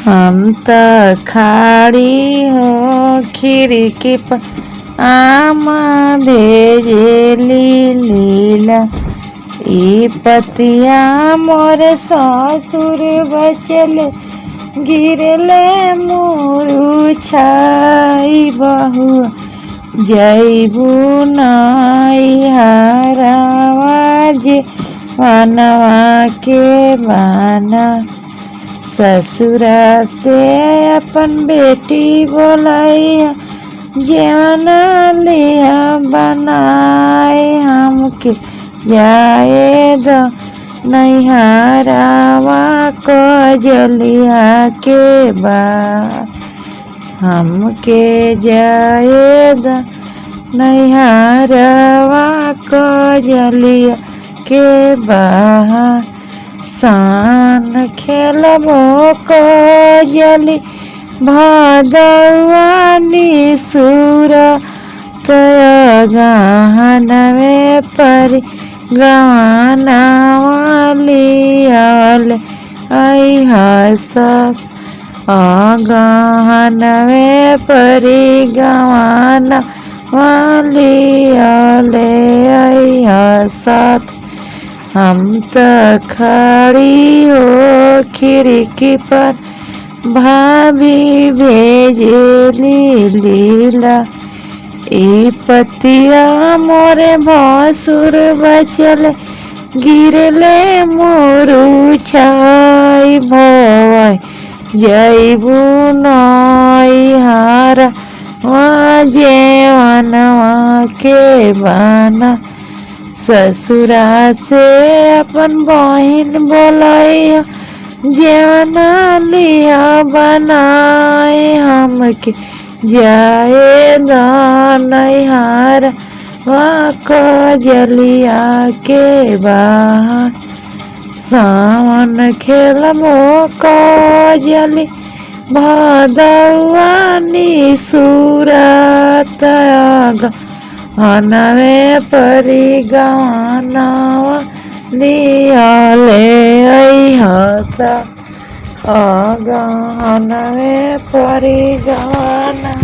हम त खाड़ी हो खिड़की पर आमा भेजेली लीला। ई पतिया मोर ससुर बचले गिरले मुरुछाई बहुआ जैबू नैहरवा जे बनवा के बाना। ससुरा से अपन बेटी बोलैया जेवना लिया बनाए हमके जाए दो नैहरवा कजलिया के बाद। हमके जाए दो नैहरवा कजलिया के बाद। सान खेलबो कजली भदौआ निसुर तय गहनवे परी गहनवा लियल हस गहनवे परी गहनवा लियल हसत। हम त खड़ी हो खिड़की पर भाभी भेजेली लीला। ई पतिया मोरे भसुर बचले गिरले मुरुछाई भोय जैबू नैहरवा जेवनवा के बाना। ससुरा से अपन बहिन बोलैया जेवना लिया बनाए हमके जाए दो नैहरवा कजलिया के बाद। सावन खेलबो कजली भदौआ निसुर तय गहनवे परी गहनवा लियले हस गहनवे परी गहनवा।